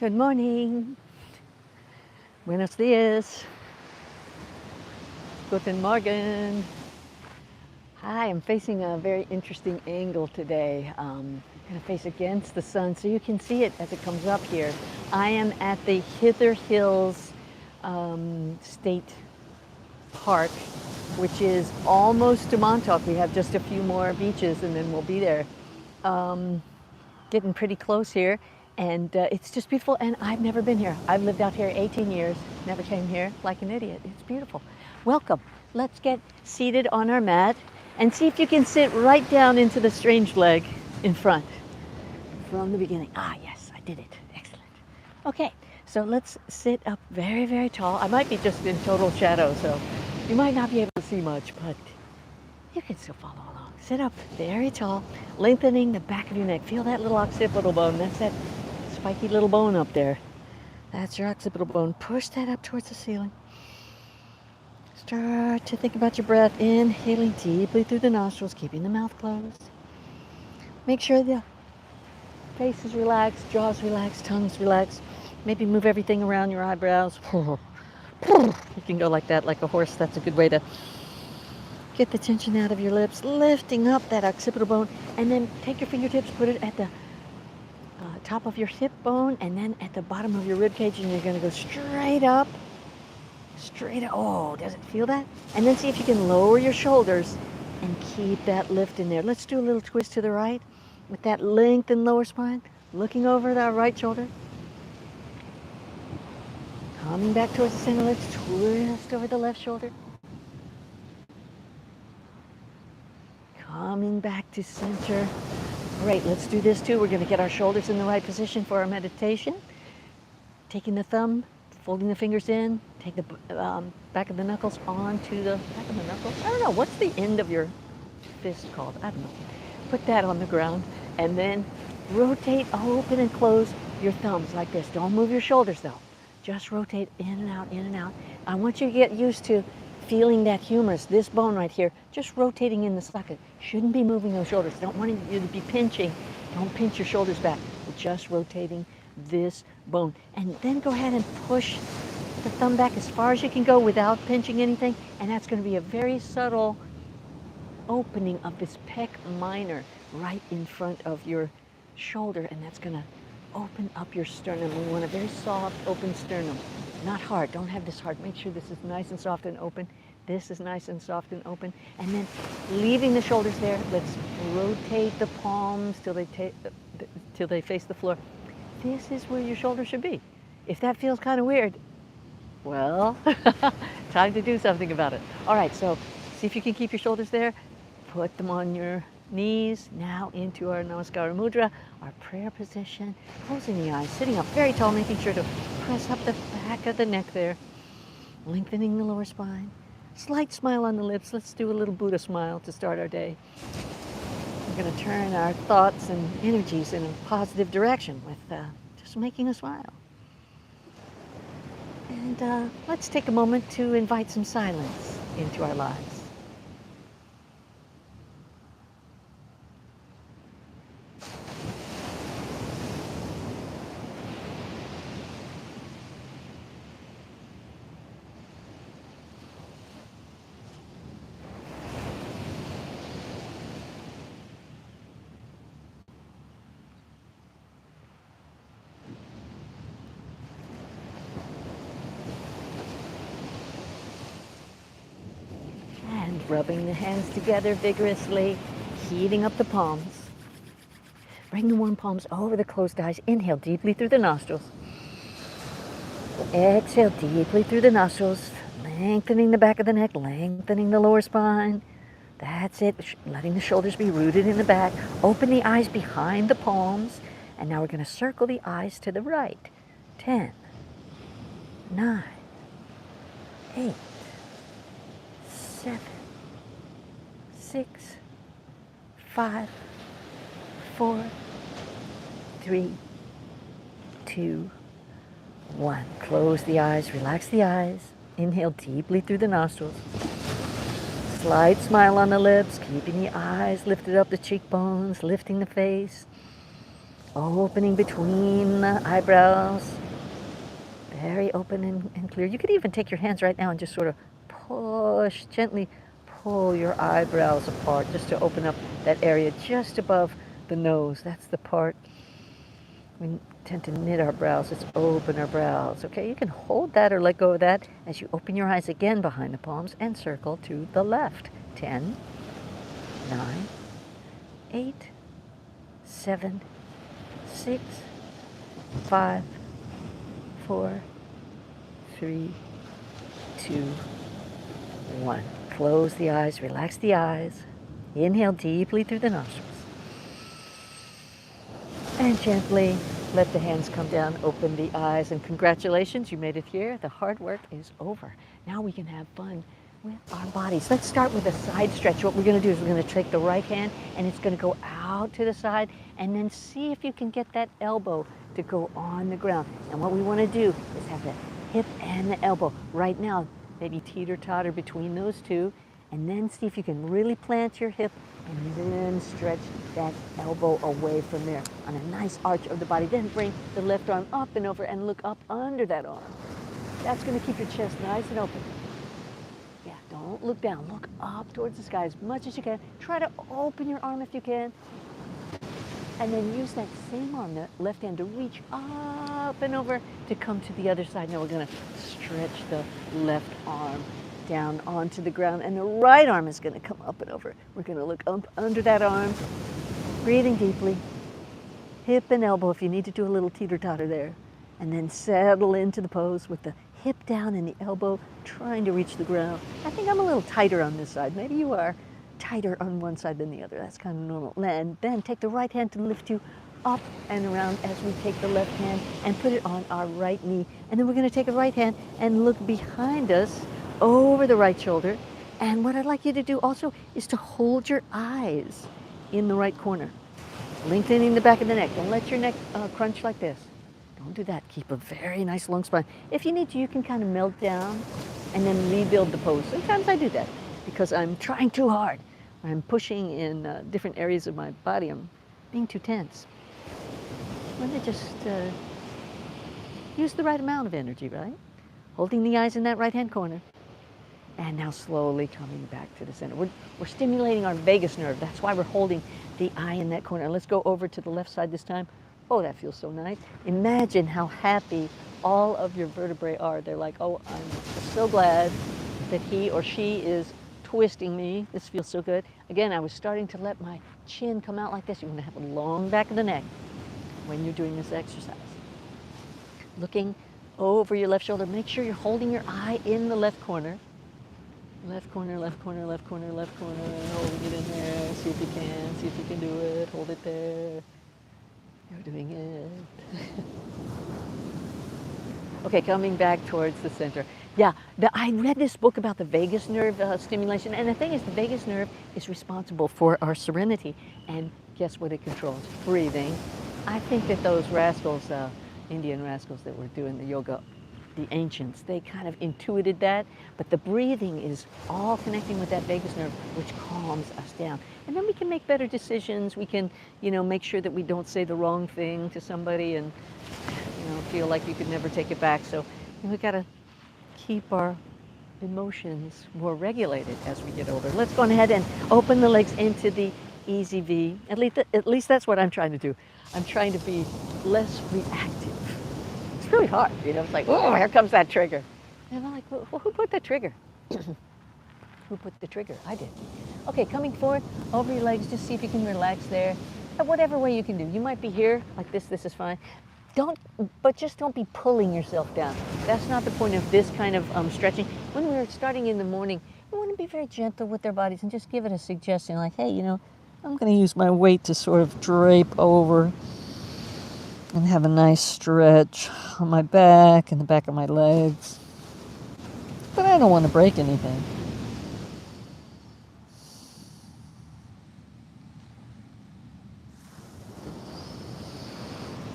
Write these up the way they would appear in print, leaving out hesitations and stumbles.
Good morning. Buenos dias. Guten Morgen. Hi, I'm facing a very interesting angle today. I'm going to face against the sun so you can see it as it comes up here. I am at the Hither Hills State Park, which is almost to Montauk. We have just a few more beaches and then we'll be there. Getting pretty close here, and it's just beautiful, and I've never been here. I've lived out here 18 years, never came here, like an idiot. It's beautiful. Welcome. Let's get seated on our mat and see if you can sit right down into the strange leg in front from the beginning. Ah, yes, I did it. Excellent. Okay, so let's sit up very, very tall. I might be just in total shadow, so you might not be able to see much, but you can still follow along. Sit up very tall, lengthening the back of your neck. Feel that little occipital bone. That's that spiky little bone up there. That's your occipital bone. Push that up towards the ceiling. Start to think about your breath. Inhaling deeply through the nostrils, keeping the mouth closed. Make sure the face is relaxed, jaw's relaxed, tongue's relaxed. Maybe move everything around your eyebrows. You can go like that, like a horse. That's a good way to get the tension out of your lips, lifting up that occipital bone, and then take your fingertips, put it at the top of your hip bone, and then at the bottom of your rib cage, and you're going to go straight up, straight up. Oh, does it feel that? And then see if you can lower your shoulders and keep that lift in there. Let's do a little twist to the right with that lengthened lower spine, looking over the right shoulder. Coming back towards the center, let's twist over the left shoulder. Coming back to center. Great, let's do this too. We're going to get our shoulders in the right position for our meditation. Taking the thumb, folding the fingers in, take the back of the knuckles onto the back of the knuckles. I don't know, what's the end of your fist called? I don't know. Put that on the ground and then rotate, open and close your thumbs like this. Don't move your shoulders though. Just rotate in and out, in and out. I want you to get used to feeling that humerus, this bone right here, just rotating in the socket. Shouldn't be moving those shoulders. Don't want you to be pinching. Don't pinch your shoulders back. We're just rotating this bone. And then go ahead and push the thumb back as far as you can go without pinching anything. And that's going to be a very subtle opening of this pec minor right in front of your shoulder. And that's going to open up your sternum. We want a very soft, open sternum. Not hard. Don't have this hard. Make sure this is nice and soft and open. This is nice and soft and open. And then leaving the shoulders there, let's rotate the palms till they face the floor. This is where your shoulders should be. If that feels kind of weird, well, time to do something about it. All right, so see if you can keep your shoulders there. Put them on your knees. Now into our Namaskara Mudra, our prayer position. Closing the eyes, sitting up very tall, making sure to press up the back of the neck there. Lengthening the lower spine. Slight smile on the lips. Let's do a little Buddha smile to start our day. We're going to turn our thoughts and energies in a positive direction with just making a smile. And let's take a moment to invite some silence into our lives. Rubbing the hands together vigorously, heating up the palms. Bring the warm palms over the closed eyes. Inhale deeply through the nostrils. Exhale deeply through the nostrils, lengthening the back of the neck, lengthening the lower spine. That's it. Letting the shoulders be rooted in the back. Open the eyes behind the palms. And now we're going to circle the eyes to the right. 10, 9, 8, 7, 6, 5, 4, 3, 2, 1. Close the eyes, relax the eyes. Inhale deeply through the nostrils. Slight smile on the lips, keeping the eyes lifted up, the cheekbones, lifting the face. Opening between the eyebrows. Very open and clear. You could even take your hands right now and just sort of push, gently pull your eyebrows apart just to open up that area just above the nose. That's the part we tend to knit our brows. Let's open our brows. Okay, you can hold that or let go of that as you open your eyes again behind the palms and circle to the left. 10, 9, 8, 7, 6, 5, 4, 3, 2, 1. Close the eyes, relax the eyes. Inhale deeply through the nostrils. And gently let the hands come down, open the eyes, and congratulations, you made it here. The hard work is over. Now we can have fun with our bodies. Let's start with a side stretch. What we're going to do is we're going to take the right hand and it's going to go out to the side and then see if you can get that elbow to go on the ground. And what we want to do is have the hip and the elbow. Right now, maybe teeter-totter between those two, and then see if you can really plant your hip and then stretch that elbow away from there on a nice arch of the body. Then bring the left arm up and over and look up under that arm. That's going to keep your chest nice and open. Yeah, don't look down. Look up towards the sky as much as you can. Try to open your arm if you can. And then use that same arm, the left hand, to reach up and over to come to the other side. Now we're going to stretch the left arm down onto the ground, and the right arm is going to come up and over. We're going to look up under that arm, breathing deeply, hip and elbow if you need to do a little teeter-totter there, and then settle into the pose with the hip down and the elbow trying to reach the ground. I think I'm a little tighter on this side. Maybe you are tighter on one side than the other. That's kind of normal. And then take the right hand to lift you up and around as we take the left hand and put it on our right knee. And then we're going to take the right hand and look behind us over the right shoulder. And what I'd like you to do also is to hold your eyes in the right corner, lengthening the back of the neck. Don't let your neck crunch like this. Don't do that. Keep a very nice long spine. If you need to, you can kind of melt down and then rebuild the pose. Sometimes I do that because I'm trying too hard. I'm pushing in different areas of my body. I'm being too tense. I'm going to just use the right amount of energy, right? Holding the eyes in that right-hand corner. And now slowly coming back to the center. We're stimulating our vagus nerve. That's why we're holding the eye in that corner. Let's go over to the left side this time. Oh, that feels so nice. Imagine how happy all of your vertebrae are. They're like, oh, I'm so glad that he or she is twisting me. This feels so good. Again, I was starting to let my chin come out like this. You're going to have a long back of the neck when you're doing this exercise. Looking over your left shoulder. Make sure you're holding your eye in the left corner. Left corner, left corner, left corner, left corner. Holding it in there. See if you can. See if you can do it. Hold it there. You're doing it. Okay, coming back towards the center. Yeah, I read this book about the vagus nerve stimulation, and the thing is, the vagus nerve is responsible for our serenity, and guess what it controls? Breathing. I think that those rascals, Indian rascals that were doing the yoga, the ancients, they kind of intuited that, but the breathing is all connecting with that vagus nerve, which calms us down. And then we can make better decisions. We can, make sure that we don't say the wrong thing to somebody and, feel like you could never take it back. So we got to keep our emotions more regulated as we get older. Let's go ahead and open the legs into the easy V. At least that's what I'm trying to do. I'm trying to be less reactive. It's really hard, It's like, oh, here comes that trigger. And I'm like, well, who put the trigger? Who put the trigger? I did. Okay, coming forward, over your legs, just see if you can relax there. Whatever way you can do. You might be here, like this is fine. But just don't be pulling yourself down. That's not the point of this kind of stretching. When we're starting in the morning, we want to be very gentle with our bodies and just give it a suggestion like, hey, I'm going to use my weight to sort of drape over and have a nice stretch on my back and the back of my legs. But I don't want to break anything.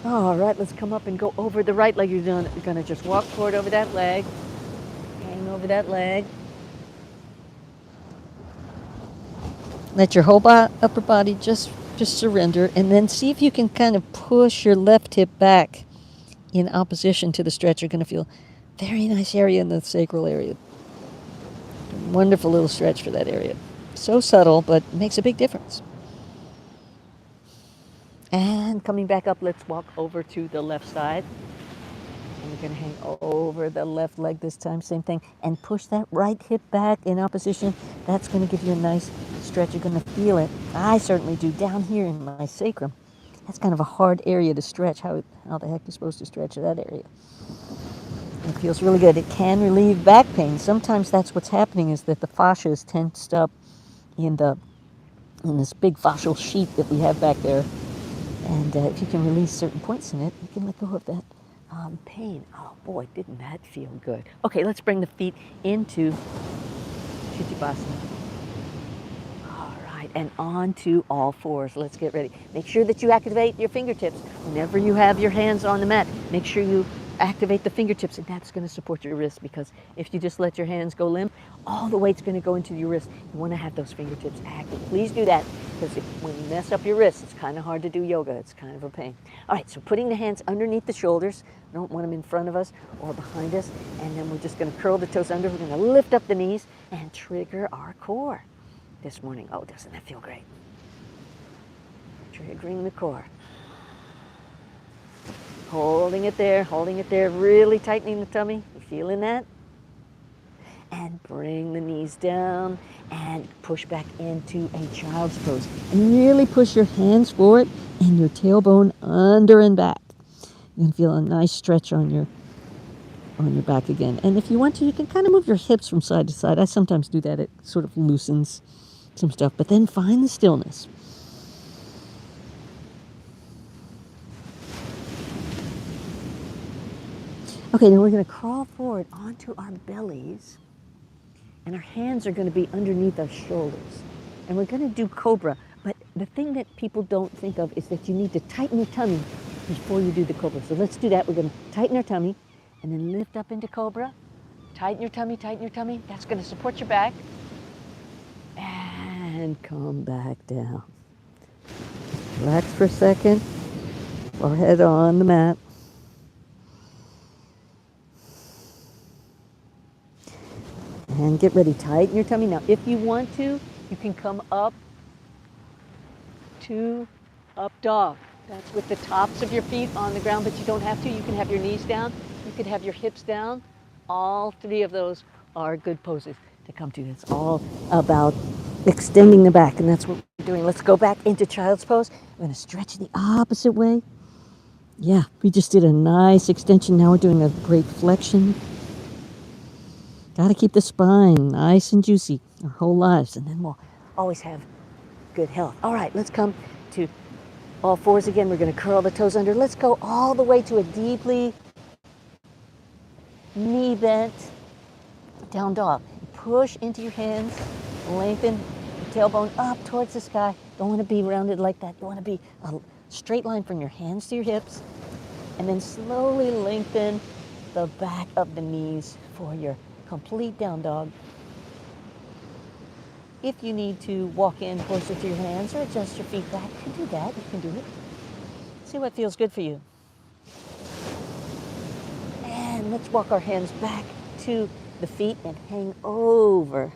All right, let's come up and go over the right leg. You're going to just walk forward over that leg, hang over that leg. Let your whole upper body just Just surrender, and then see if you can kind of push your left hip back in opposition to the stretch. You're going to feel very nice area in the sacral area. Wonderful little stretch for that area. So subtle, but makes a big difference. And coming back up, let's walk over to the left side. And we're going to hang over the left leg this time, same thing. And push that right hip back in opposition. That's going to give you a nice stretch. You're going to feel it. I certainly do down here in my sacrum. That's kind of a hard area to stretch. How the heck are you supposed to stretch that area? It feels really good. It can relieve back pain. Sometimes that's what's happening, is that the fascia is tensed up in this big fascial sheet that we have back there. And if you can release certain points in it, you can let go of that pain. Oh boy, didn't that feel good. Okay, let's bring the feet into Shuddhabhasana. All right, and onto all fours. Let's get ready. Make sure that you activate your fingertips. Whenever you have your hands on the mat, make sure you activate the fingertips, and that's going to support your wrist, because if you just let your hands go limp, all the weight's going to go into your wrist. You want to have those fingertips active. Please do that, because when you mess up your wrists, it's kind of hard to do yoga. It's kind of a pain. All right, so putting the hands underneath the shoulders. We don't want them in front of us or behind us, and then we're just going to curl the toes under. We're going to lift up the knees and trigger our core this morning. Oh, doesn't that feel great? Triggering the core. Holding it there, really tightening the tummy. You feeling that? And bring the knees down and push back into a child's pose. And really push your hands forward and your tailbone under and back. You're going to feel a nice stretch on your back again. And if you want to, you can kind of move your hips from side to side. I sometimes do that. It sort of loosens some stuff. But then find the stillness. Okay, now we're going to crawl forward onto our bellies, and our hands are going to be underneath our shoulders. And we're going to do cobra, but the thing that people don't think of is that you need to tighten your tummy before you do the cobra. So let's do that. We're going to tighten our tummy, and then lift up into cobra. Tighten your tummy, tighten your tummy. That's going to support your back. And come back down. Relax for a second. Forehead on the mat. And get ready, tighten your tummy. Now, if you want to, you can come up to up dog. That's with the tops of your feet on the ground, but you don't have to. You can have your knees down. You could have your hips down. All three of those are good poses to come to. It's all about extending the back, and that's what we're doing. Let's go back into child's pose. We're going to stretch the opposite way. Yeah, we just did a nice extension. Now we're doing a great flexion. Got to keep the spine nice and juicy our whole lives, and then we'll always have good health. All right, let's come to all fours again. We're going to curl the toes under. Let's go all the way to a deeply knee bent down dog. Push into your hands, lengthen the tailbone up towards the sky. Don't want to be rounded like that. You want to be a straight line from your hands to your hips, and then slowly lengthen the back of the knees for your complete down dog. If you need to walk in closer to your hands or adjust your feet back, you can do that. You can do it. See what feels good for you. And let's walk our hands back to the feet and hang over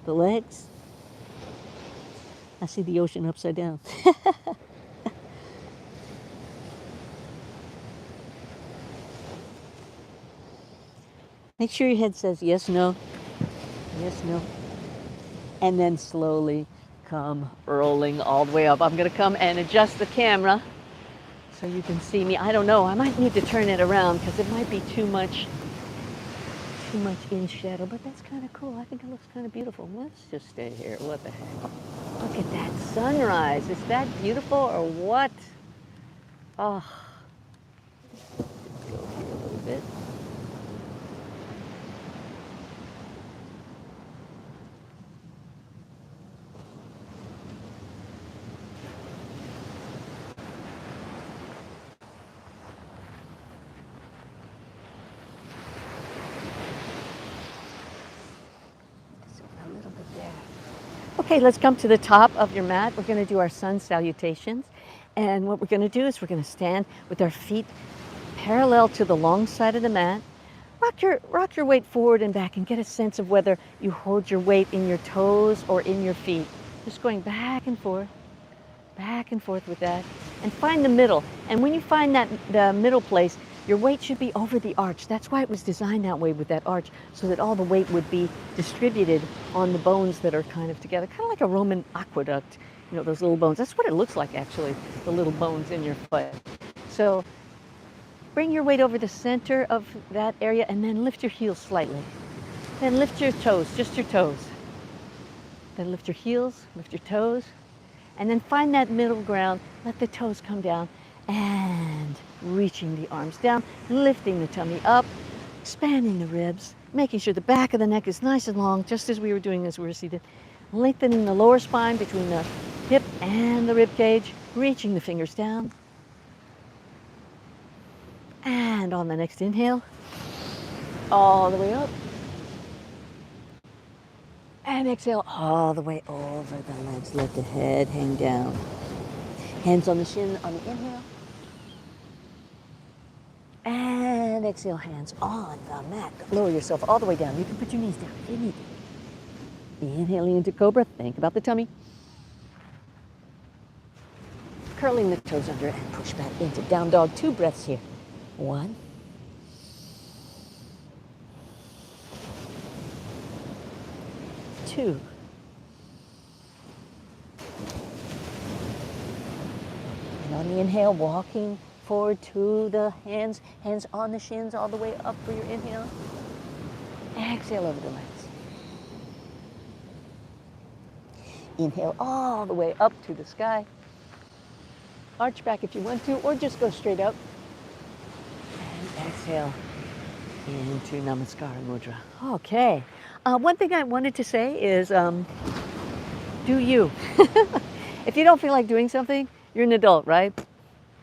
the legs. I see the ocean upside down. Make sure your head says yes, no, yes, no. And then slowly come rolling all the way up. I'm going to come and adjust the camera so you can see me. I don't know. I might need to turn it around because it might be too much in shadow, but that's kind of cool. I think it looks kind of beautiful. Let's just stay here. What the heck? Look at that sunrise. Is that beautiful or what? Oh, let's go here a little bit. A little bit there. Okay, let's come to the top of your mat. We're going to do our sun salutations. And what we're going to do is we're going to stand with our feet parallel to the long side of the mat. Rock your weight forward and back and get a sense of whether you hold your weight in your toes or in your feet. Just going back and forth with that. And find the middle. And when you find that the middle place, your weight should be over the arch. That's why it was designed that way with that arch, so that all the weight would be distributed on the bones that are kind of together, kind of like a Roman aqueduct, you know, those little bones. That's what it looks like, actually, the little bones in your foot. So bring your weight over the center of that area and then lift your heels slightly. Then lift your toes, just your toes. Then lift your heels, lift your toes, and then find that middle ground. Let the toes come down and reaching the arms down, lifting the tummy up, expanding the ribs, making sure the back of the neck is nice and long, just as we were doing as we were seated. Lengthening the lower spine between the hip and the rib cage, reaching the fingers down. And on the next inhale, all the way up. And exhale all the way over the legs. Let the head hang down. Hands on the shin on the inhale. And exhale, hands on the mat. Lower yourself all the way down. You can put your knees down if you need to. Inhaling into cobra. Think about the tummy. Curling the toes under and push back into down dog. 2 breaths here. 1. 2. And on the inhale, walking forward to the hands on the shins all the way up for your inhale. Exhale over the legs. Inhale all the way up to the sky. Arch back if you want to, or just go straight up. And exhale into Namaskara Mudra. Okay. One thing I wanted to say is, do you. If you don't feel like doing something, you're an adult, right?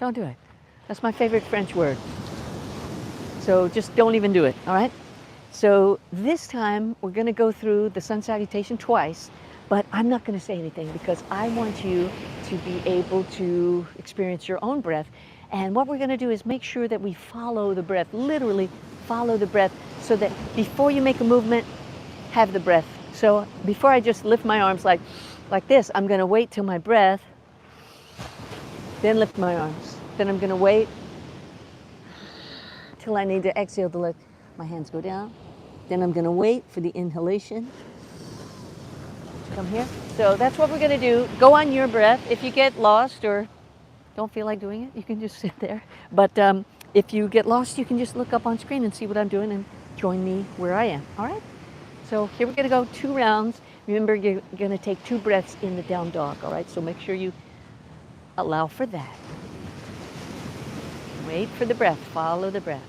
Don't do it. That's my favorite French word. So just don't even do it, all right? So this time we're going to go through the sun salutation twice, but I'm not going to say anything because I want you to be able to experience your own breath. And what we're going to do is make sure that we follow the breath, literally follow the breath, so that before you make a movement, have the breath. So before I just lift my arms like this, I'm going to wait till my breath, then lift my arms. Then I'm going to wait till I need to exhale to let my hands go down. Then I'm going to wait for the inhalation to come here. So that's what we're going to do. Go on your breath. If you get lost or don't feel like doing it, you can just sit there. But if you get lost, you can just look up on screen and see what I'm doing and join me where I am. All right? So here we're going to go 2 rounds. Remember, you're going to take 2 breaths in the down dog. All right? So make sure you allow for that. Wait for the breath. Follow the breath.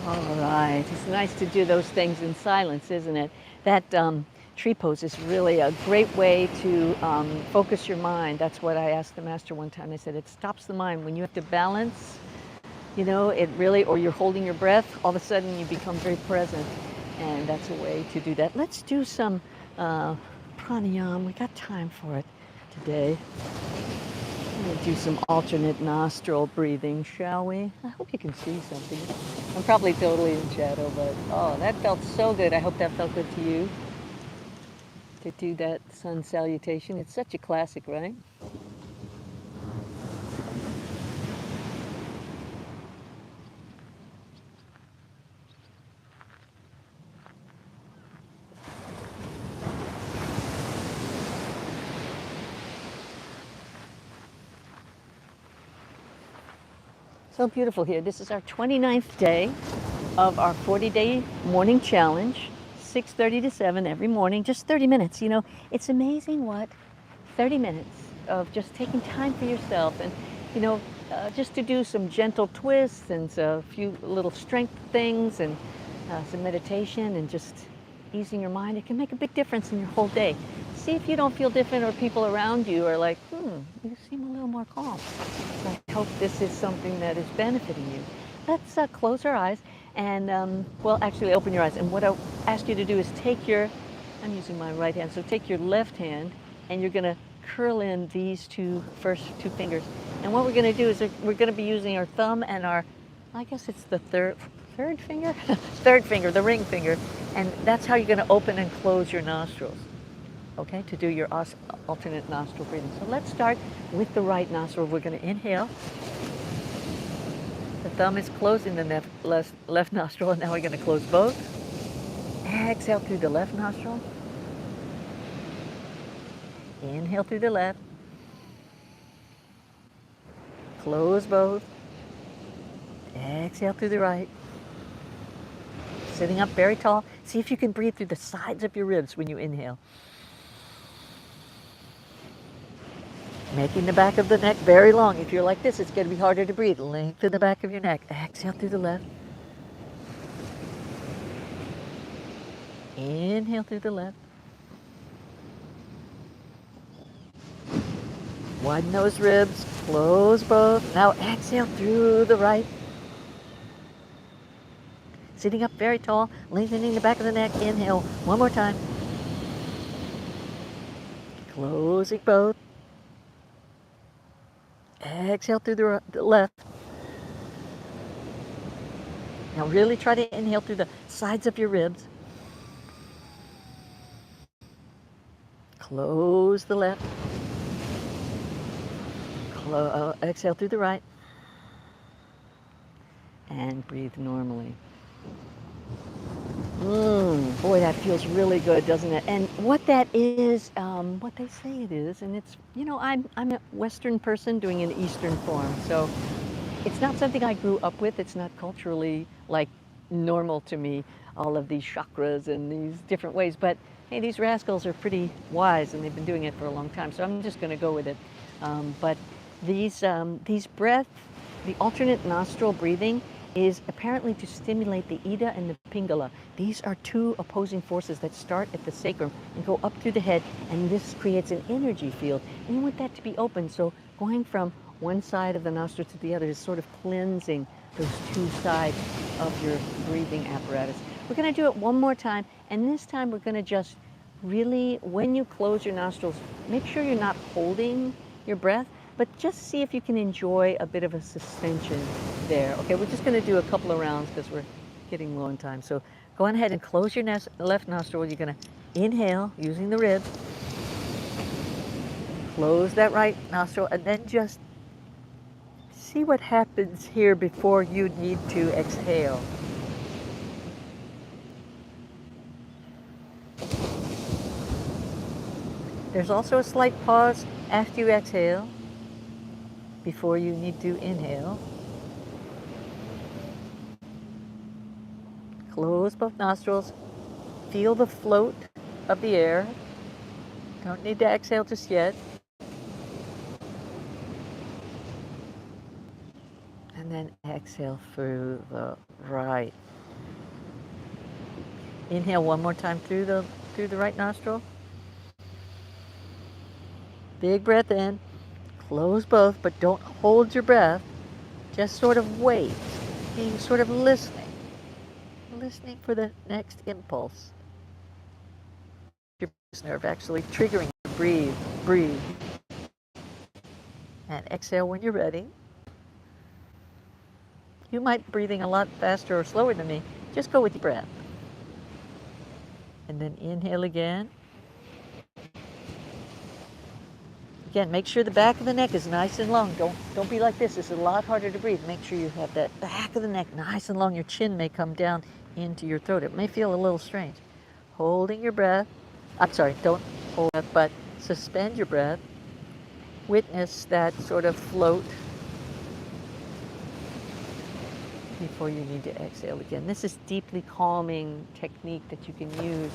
All right. It's nice to do those things in silence, isn't it? That tree pose is really a great way to focus your mind. That's what I asked the master one time. I said, it stops the mind. When you have to balance, you know, it really, or you're holding your breath, all of a sudden you become very present. And that's a way to do that. Let's do some pranayama. We got time for it today. We'll do some alternate nostril breathing, shall we? I hope you can see something. I'm probably totally in shadow, but oh, that felt so good. I hope that felt good to you to do that sun salutation. It's such a classic, right? So beautiful here. This is our 29th day of our 40-day morning challenge, 6:30 to 7 every morning, just 30 minutes. You know, it's amazing what 30 minutes of just taking time for yourself and, you know, just to do some gentle twists and a few little strength things and some meditation and just easing your mind. It can make a big difference in your whole day. See if you don't feel different or people around you are like, you seem a little more calm. So I hope this is something that is benefiting you. Let's close our eyes and, well, actually open your eyes. And what I'll ask you to do is take your, I'm using my right hand, so take your left hand and you're going to curl in these first two fingers. And what we're going to do is we're going to be using our thumb and our, I guess it's the third finger? Third finger, the ring finger. And that's how you're going to open and close your nostrils, okay, to do your alternate nostril breathing. So let's start with the right nostril. We're going to inhale. The thumb is closing the left nostril, and now we're going to close both. Exhale through the left nostril. Inhale through the left. Close both. Exhale through the right. Sitting up very tall. See if you can breathe through the sides of your ribs when you inhale. Making the back of the neck very long. If you're like this, it's going to be harder to breathe. Lengthen the back of your neck. Exhale through the left. Inhale through the left. Widen those ribs. Close both. Now exhale through the right. Sitting up very tall, lengthening the back of the neck. Inhale one more time. Closing both. Exhale through the left. Now really try to inhale through the sides of your ribs. Close the left. Exhale through the right. And breathe normally. Boy, that feels really good, doesn't it? And what that is, what they say it is, and it's, you know, I'm a Western person doing an Eastern form, so it's not something I grew up with. It's not culturally, like, normal to me, all of these chakras and these different ways. But, hey, these rascals are pretty wise, and they've been doing it for a long time, so I'm just going to go with it. But these breath, the alternate nostril breathing, is apparently to stimulate the Ida and the Pingala. These are two opposing forces that start at the sacrum and go up through the head, and this creates an energy field. And you want that to be open, so going from one side of the nostril to the other is sort of cleansing those two sides of your breathing apparatus. We're going to do it one more time, and this time we're going to just really, when you close your nostrils, make sure you're not holding your breath, but just see if you can enjoy a bit of a suspension there. Okay, we're just going to do a couple of rounds because we're getting low on time. So go on ahead and close your left nostril. You're going to inhale using the ribs. Close that right nostril, and then just see what happens here before you need to exhale. There's also a slight pause after you exhale before you need to inhale. Close both nostrils. Feel the float of the air. Don't need to exhale just yet. And then exhale through the right. Inhale one more time through the right nostril. Big breath in. Close both, but don't hold your breath. Just sort of wait. Being sort of listening. Listening for the next impulse. Your nerve actually triggering you to breathe. Breathe. And exhale when you're ready. You might be breathing a lot faster or slower than me. Just go with your breath. And then inhale again. Again, make sure the back of the neck is nice and long. Don't be like this. It's a lot harder to breathe. Make sure you have that back of the neck nice and long. Your chin may come down into your throat. It may feel a little strange. Holding your breath. I'm sorry, don't hold it, but suspend your breath. Witness that sort of float before you need to exhale again. This is deeply calming technique that you can use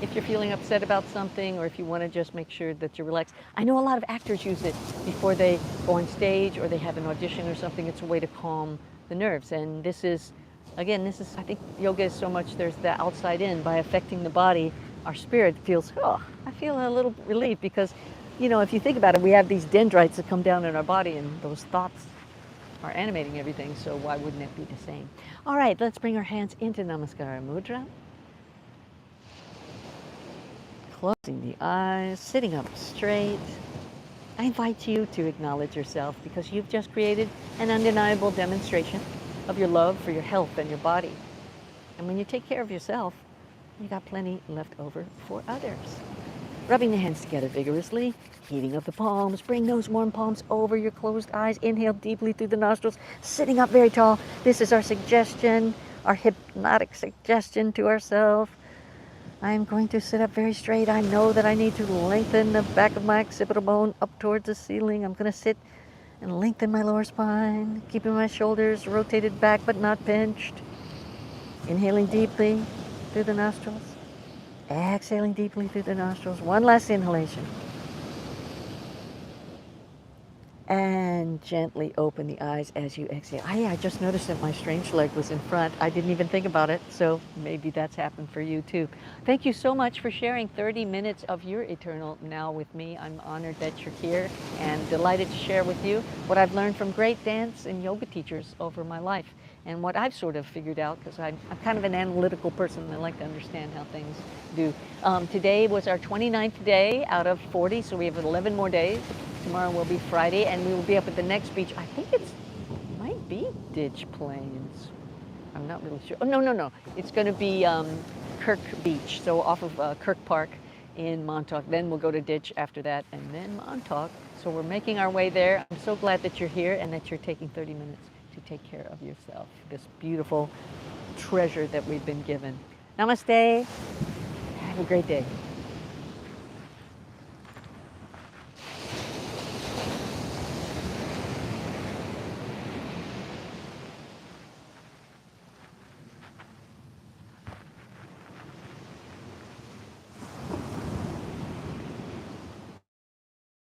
if you're feeling upset about something, or if you want to just make sure that you're relaxed. I know a lot of actors use it before they go on stage or they have an audition or something. It's a way to calm the nerves. And this is, again, I think yoga is so much, there's the outside in. By affecting the body, our spirit feels, oh, I feel a little relief, because, you know, if you think about it, we have these dendrites that come down in our body, and those thoughts are animating everything, so why wouldn't it be the same? All right, let's bring our hands into Namaskara Mudra. Closing the eyes, sitting up straight. I invite you to acknowledge yourself, because you've just created an undeniable demonstration of your love for your health and your body. And when you take care of yourself, you got plenty left over for others. Rubbing the hands together vigorously, heating up the palms. Bring those warm palms over your closed eyes. Inhale deeply through the nostrils, sitting up very tall. This is our suggestion, our hypnotic suggestion to ourselves. I'm going to sit up very straight. I know that I need to lengthen the back of my occipital bone up towards the ceiling. I'm going to sit and lengthen my lower spine, keeping my shoulders rotated back but not pinched. Inhaling deeply through the nostrils. Exhaling deeply through the nostrils. One last inhalation. And gently open the eyes as you exhale. I just noticed that my strange leg was in front. I didn't even think about it, so maybe that's happened for you too. Thank you so much for sharing 30 minutes of your eternal now with me. I'm honored that you're here and delighted to share with you what I've learned from great dance and yoga teachers over my life, and what I've sort of figured out, because I'm kind of an analytical person. I like to understand how things do. Today was our 29th day out of 40, so we have 11 more days. Tomorrow will be Friday, and we will be up at the next beach. I think might be Ditch Plains. I'm not really sure. Oh, no. It's going to be Kirk Beach, so off of Kirk Park in Montauk. Then we'll go to Ditch after that, and then Montauk. So we're making our way there. I'm so glad that you're here and that you're taking 30 minutes to take care of yourself, this beautiful treasure that we've been given. Namaste. Have a great day.